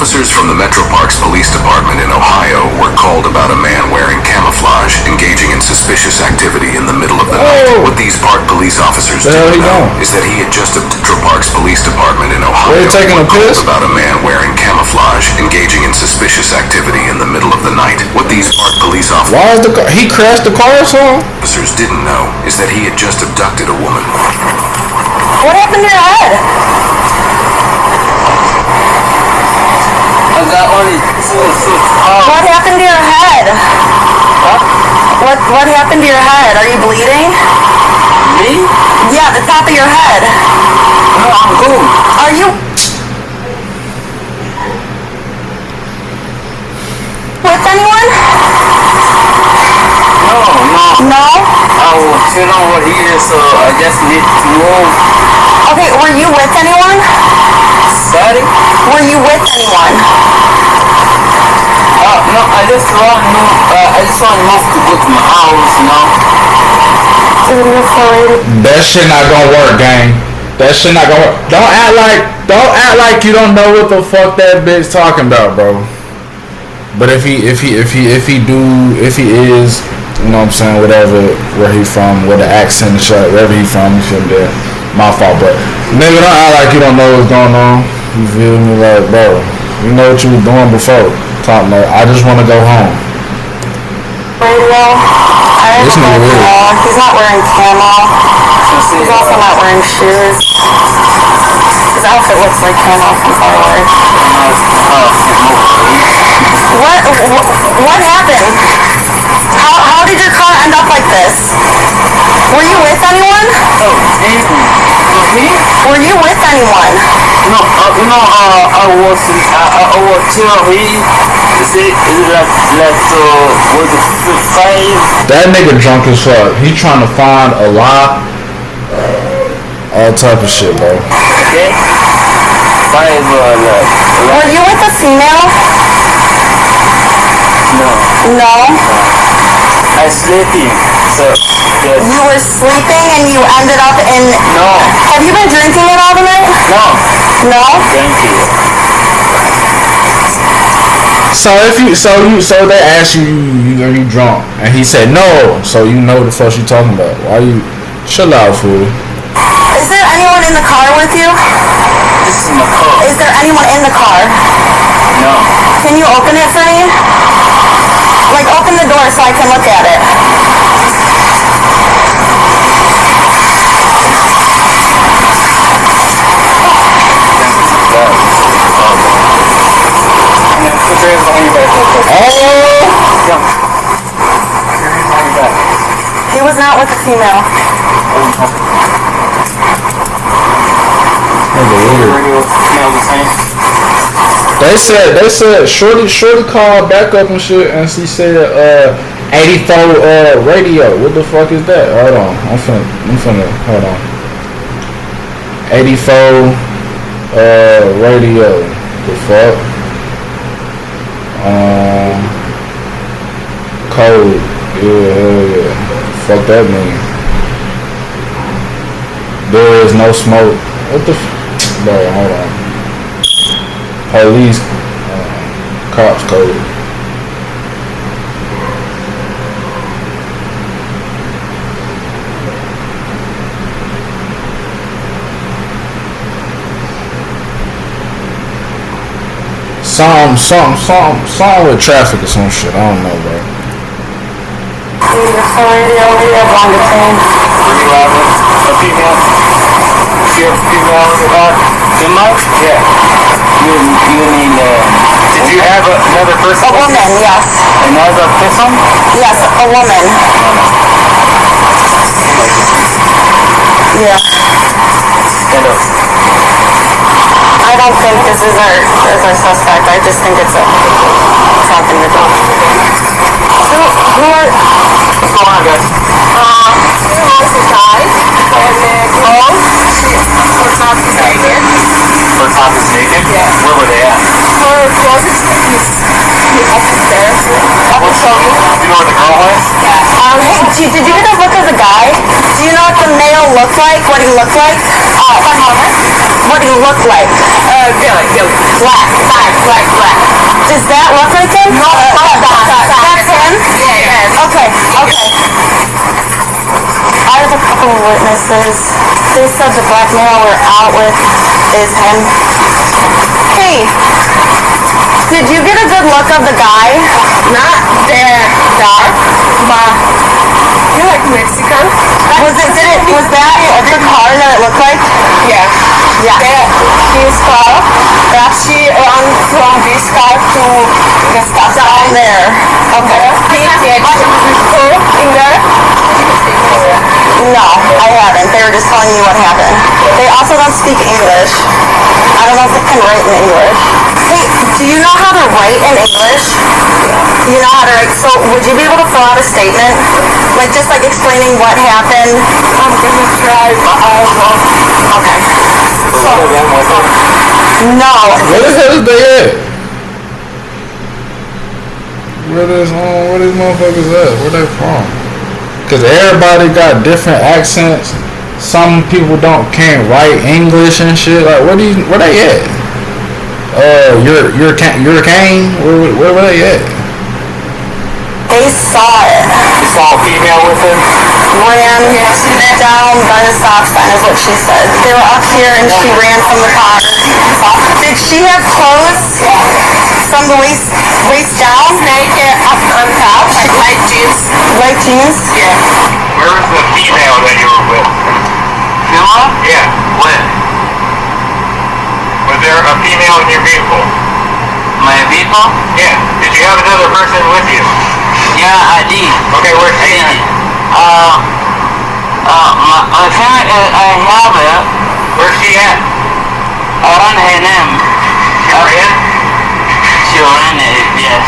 Officers from the Metro Parks Police Department in Ohio were called about a man wearing camouflage engaging in suspicious activity in the middle of the night. What these park police officers didn't know is that he had just Metro Parks Police Department in Ohio were called about a man wearing camouflage engaging in suspicious activity in the middle of the night. What these park police officers he crashed the car or something? Officers didn't know is that he had just abducted a woman. What happened to your head? What happened to your head? What happened to your head? Are you bleeding? Me? Yeah, the top of your head. No, I'm cool. Are you with anyone? No? I will sit over here, so I just need to move. Okay, were you with anyone? Sorry? Were you with anyone? No, I just want to move to go to my house, you know? That shit not gonna work, gang. That shit not gonna work. Don't act like you don't know what the fuck that bitch talking about, bro. But if he is, you know what I'm saying, where he from, where the accent and shit, wherever he from, you shouldn't be my fault, but nigga, don't act like you don't know what's going on. You feel me? Like, bro, you know what you was doing before. Talk like, I just want to go home. Radio. This nigga weird. He's not wearing camo. He's also not wearing shoes. His outfit looks like camo from far away. What happened? How did your car end up like this? Were you with anyone? Me? Were you with anyone? No, I was here. Was it 5? That nigga drunk as fuck. He trying to find a lie. All type of shit, bro. Okay. 5 Were you with a female? No. I sleeping. So yes. You were sleeping and you ended up in. No. Have you been drinking it all tonight? No. Thank you. So they asked you, are you drunk? And he said no. So you know what the fuck you talking about. Why you chill out, fool? Is there anyone in the car with you? This is my car. Is there anyone in the car? No. Can you open it for me? Like, open the door so I can look at it. He was not with a female. They said Shorty called back up and shit, and she said 84 radio. What the fuck is that? Hold on, I'm finna hold on. 84 radio. The fuck? Code. Yeah. Fuck that mean. There is no smoke. What the bro, hold on. Police cops code. Something with traffic or some shit. I don't know, bro. Radio, we have one to change. You have a female? You have female Yeah. You mean, did you have another person? A woman, yes. Another person? Yes, a woman. Yeah. I don't think this is our suspect. I just think it's a talking to them. Who are... What's going on, guys? Two was a guy, and then her top is naked. Her top is naked? Yeah. Where were they at? Her closest is upstairs. I will show you. You know where the girl went? Hey, did you guys look at the guy? Do you know what the male looked like? What he looked like? What he looked like? Yeah, Black. Does that look like him? No, that's him? Yeah. Okay. I have a couple of witnesses. They said the black male we're out with is him. Hey, did you get a good look of the guy? Not that guy, but you're like Mexican. Was that the car that it looked like? Yeah. His car. She ran from this car to the stop down there. Okay. In there? No, I haven't. They were just telling me what happened. They also don't speak English. I don't know if they can write in English. Hey, do you know how to write in English? You know how to write? So would you be able to fill out a statement? Like just like explaining what happened? I'm gonna try, but I won't. Okay. No. Where the hell is they at? Where these motherfuckers at? Where they from? Cause everybody got different accents. Some people can't write English and shit. Like where they at? Your cane? Where they at? They saw it. You saw a female with him? Ran down by the stop sign is what she said. They were up here and she ran from the car. Did she have clothes from the waist down? Naked up on top. Light jeans. Light jeans? Yeah. Where was the female that you were with? Female? Yeah. When? Was there a female in your vehicle? My vehicle? Yeah. Did you have another person with you? Yeah, I did. Okay, where's she at? My friend, I have it. Where's she at? I don't her name. She ran? She ran it, yes.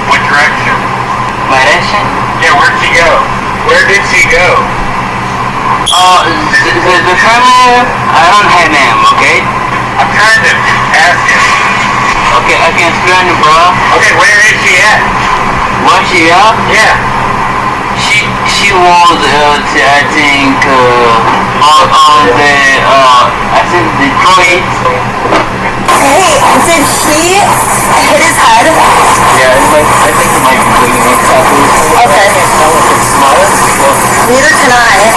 What direction? My direction? Yeah, where'd she go? Where did she go? The family, I don't have name, okay? I'm trying to ask you. Okay, I can explain you, bro. Okay, where is she at? Where she at? Yeah. She was, I think, on the, Detroit. Hey, did he hit his head? Yeah, I think it might be bleeding exactly. Okay. I can't tell if it's smaller. Neither can I.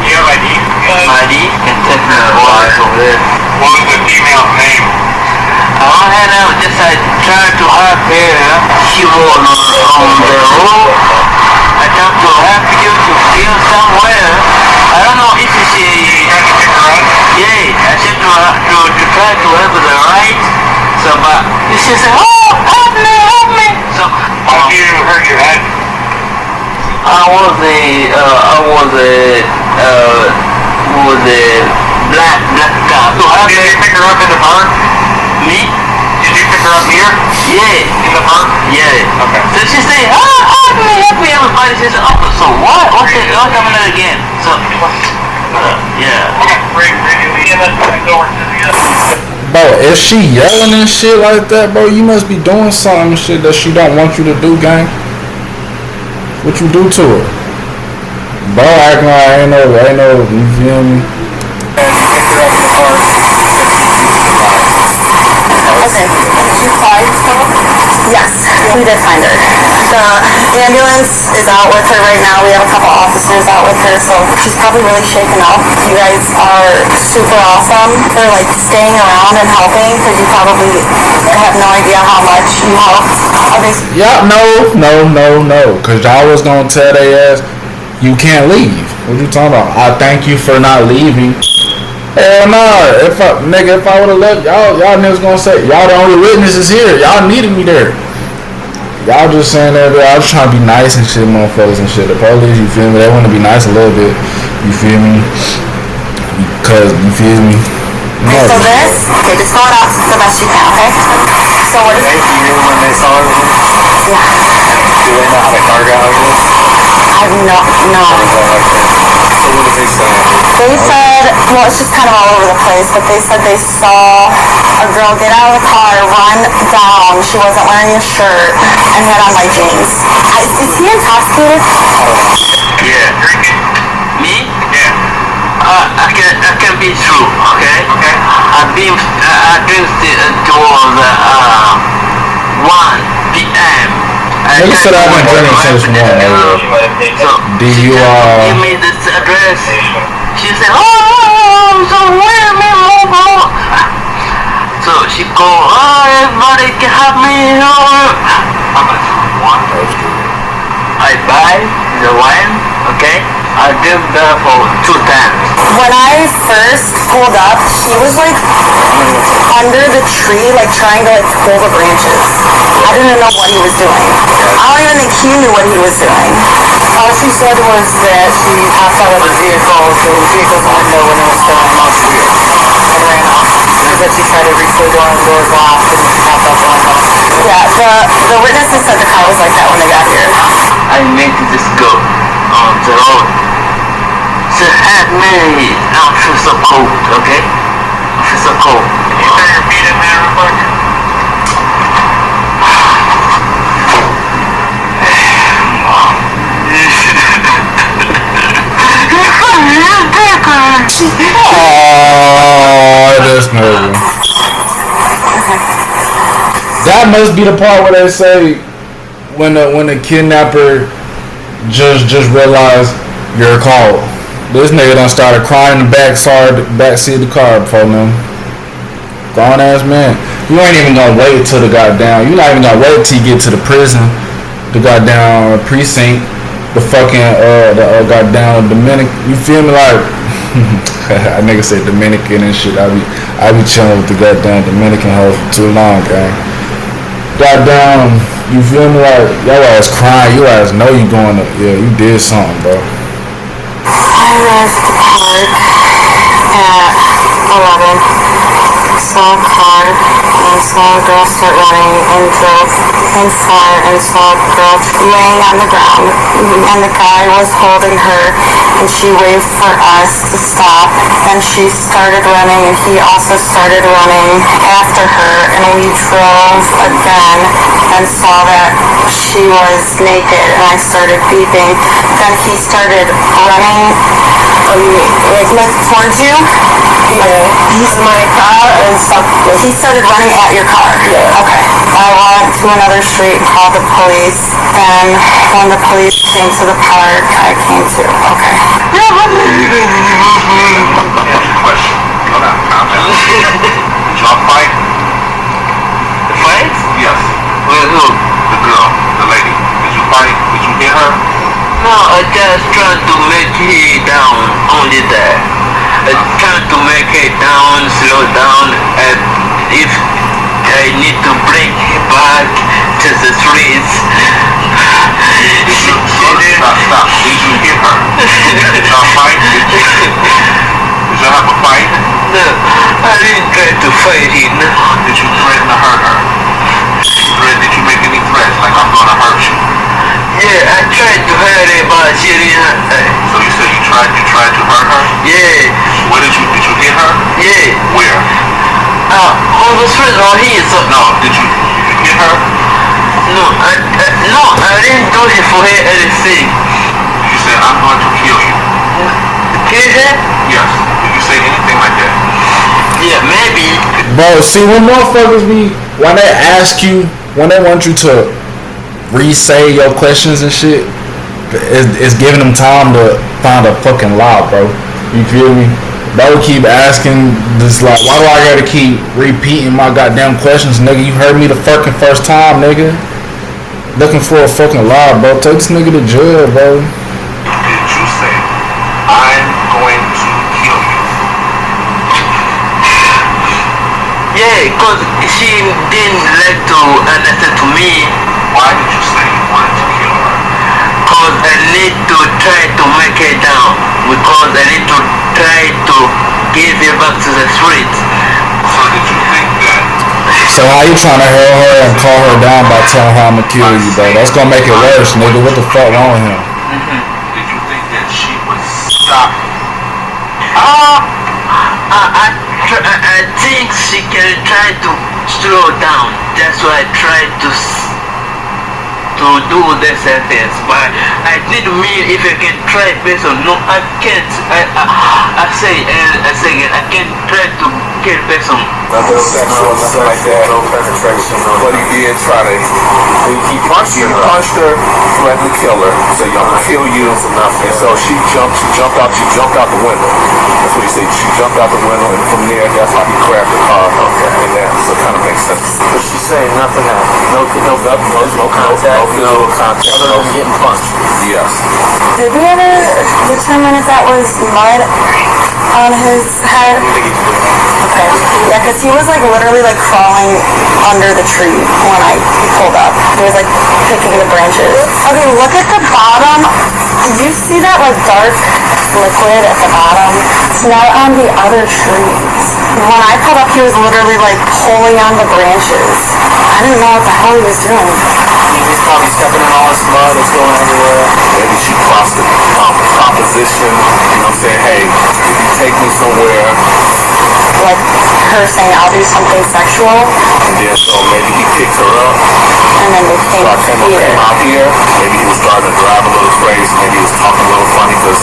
You have ID? My ID? Can take the voice over there. What was the female's name? I don't have just I tried to help her. She was on the road. I tried to help you to feel somewhere. I don't know if she... tried to pick her up? Yeah, I said to try to help her right. So, but she said, oh, help me. So, how did you hurt your head? I was black guy. So how did you pick her up in the park? Me? Did you pick her up here? Yeah. In the park? Yeah. Okay. So she said, help me. Everybody says, oh, so what? What's coming out again? So, yeah. Okay, great. Bro, if she yelling and shit like that, bro, you must be doing something shit that she don't want you to do, gang. What you do to her? Bro, acting like I ain't know, you feel me? Okay. She's fine still? Yes, we did find her. The ambulance is out with her right now. We have a couple officers out with her, so she's probably really shaken up. You guys are super awesome for like staying around and helping because you probably have no idea how much you helped. Yeah, no. Cause y'all was gonna tell their ass you can't leave. What you talking about? I thank you for not leaving. Hell no. If I would have left, y'all niggas gonna say y'all the only witnesses here. Y'all needed me there. Y'all just saying that, I was trying to be nice and shit, motherfuckers and shit. The police, you feel me? They want to be nice a little bit. You feel me? Because, you feel me? Okay, so this, just throw it out the best you can, okay? So what is it? When they saw her? Yeah. Do they know how the car got out of this? I have no. So what did they say? They said, well, it's just kind of all over the place, but they said they saw a girl get out of the car, run down. She wasn't wearing a shirt and had on light jeans. Is he intoxicated? Yeah. Drinking? Me? Yeah. I can be true, okay? Okay. I've towards 1 p.m. Nigga said I've been drinking since 1. So Do you give me this address. She said, oh, so wait a minute, bro. So she called, oh, everybody can help me. I buy the wine, okay? I did that for 2 times. When I first pulled up, he was like under the tree, like trying to like pull the branches. I didn't know what he was doing. I don't even think he knew what he was doing. All she said was that she hopped out of the vehicle, so the vehicle's window when it was going off and ran off. She said she tried to reach the door and the door was locked and she hopped out the window. Yeah, the witnesses said the car was like that when they got here. I made this go on the road. So had me Officer Code, okay? Officer Code. You better beat him, man, real quick. Oh, this nigga. That must be the part where they say when the kidnapper just realized you're called. This nigga done started crying in the backseat of the car before them. Grown ass man. You ain't even gonna wait till the goddamn. You not even gonna wait till you get to the prison, the goddamn precinct, the fucking the goddamn Dominican. You feel me? Like a nigga said Dominican and shit. I be chilling with the goddamn Dominican hoes for too long, gang. Goddamn, you feel me? Like your ass crying, your ass know you going to, yeah, you did something, bro. I arrived at the park at 11. Saw a car and saw a girl start running and drove inside and saw a girl laying on the ground and the guy was holding her and she waved for us to stop. Then she started running and he also started running after her and we drove again and saw that she was naked and I started beeping. Then he started running like towards you. He's in my car and stuff. He started running at your car. Yeah. Okay. I went to another street, called the police, and when the police came to the park, I came too. Okay. Question. Hold on. Calm down. Did y'all fight? The fight? Yes. With who? The girl. The lady. Did you fight? Did you hit her? No, I just tried to make it down. Only that. I tried to make it down, slow down, and if I need to bring it back to the streets. Stop. Did you hit her? Did y'all fight? Did y'all have a fight? No, I didn't try to fight him. Did you threaten to hurt her? Did you make any threats like I'm gonna hurt you? Yeah, I tried to hurt her, but she didn't. So you said you tried to hurt her? Yeah. Where did you hit her? Yeah. Where? On the street or here. So No, did you hit her? No, I didn't do it for her anything. You said I'm going to kill you. Kill her? Yes. Did you say anything like that? Yeah, maybe. Bro, see when motherfuckers when they ask you, when they want you to re-say your questions and shit, it's giving them time to find a fucking lie, bro. You feel me? They would keep asking this, like, why do I gotta keep repeating my goddamn questions, nigga? You heard me the fucking first time, nigga. Looking for a fucking lie, bro. Take this nigga to jail, bro. Did you say I'm going to kill you? Yeah, because she didn't like to understand to me. Why did you say you wanted to kill her? Because I need to try to make her down. Because I need to try to give her back to the street. So did you think that? So how you trying to hurt her and call her down by telling her I'ma kill you, bro? That's gonna make it worse, nigga. What the fuck wrong with him? Did you think that she would stop? I think she can try to slow down. That's why I tried to do the sentence. But I need me if I can try based on no, I can't. I say again, I can try to quiere peso. Nothing sexual, nothing like that. No penetration. But he did try to. He punched her, threatened to kill her. He said, "I'm gonna kill you." And so she jumped out the window. That's what he said. She jumped out the window, and from there, that's how he grabbed the car. Okay. And that, so it kind of makes sense. But she's saying nothing happened. No contact. No contact. Other than getting punched. Yes. Did we ever determine if that was mud on his head? Okay. Yeah, because he was like literally like crawling under the tree when I pulled up. He was like picking the branches. Okay, look at the bottom. Did you see that like dark liquid at the bottom? It's not on the other trees. When I pulled up, he was literally like pulling on the branches. I didn't know what the hell he was doing. He's probably stepping in all this mud. It's going everywhere. Maybe she crossed the proposition. You know what I'm saying? Hey, if you take me somewhere. Like her saying, "I'll do something sexual." And then so maybe he picked her up. And then they came out here. Maybe he was starting to drive a little crazy. Maybe he was talking a little funny because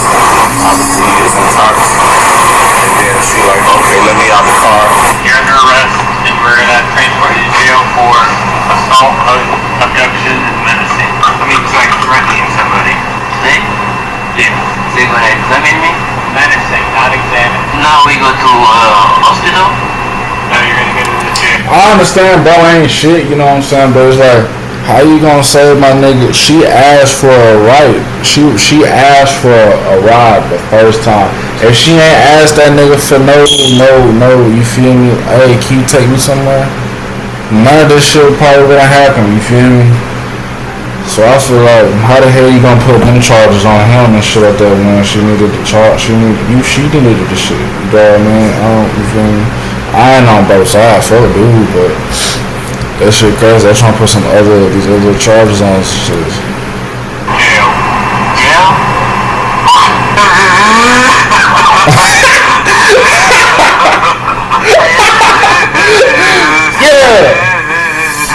obviously he is in touch. And then she like, okay, let me out the car. You're under arrest, and we're gonna transport you to jail for assault, abduction, and menacing. I mean, it's like threatening somebody. See? Yeah. See, go ahead. Examine me? Menacing, not examine. Now we go to hospital. Now you're gonna go to the jail. I understand, bro, ain't shit, you know what I'm saying? But it's like, how you gonna save my nigga? She asked for a right. She asked for a ride the first time. If she ain't asked that nigga for no, you feel me? Hey, can you take me somewhere? None of this shit probably gonna happen, you feel me? So I feel like, how the hell you gonna put them charges on him and shit like that when she needed the charge? She needed the shit. You know what I mean? You feel me? I ain't on both sides, fuck dude, but that shit crazy. They're trying to put these other charges on this shit. Jail. Jail?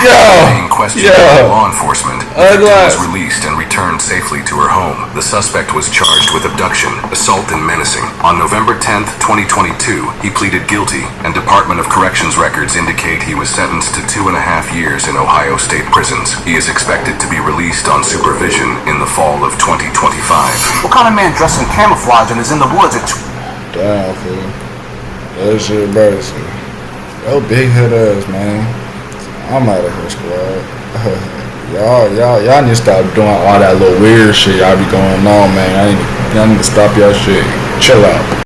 Yeah. Questioned by law enforcement, the victim was released and returned safely to her home. The suspect was charged with abduction, assault, and menacing. On November 10th, 2022, he pleaded guilty, and Department of Corrections records indicate he was sentenced to 2.5 years in Ohio state prisons. He is expected to be released on supervision in the fall of 2025. What kind of man dressed in camouflage and is in the woods at Damn, fool. That shit embarrassing. Yo, big head ass, man. I'm out of here, squad. Y'all need to stop doing all that little weird shit y'all be going on, man. Y'all need to stop y'all shit. Chill out.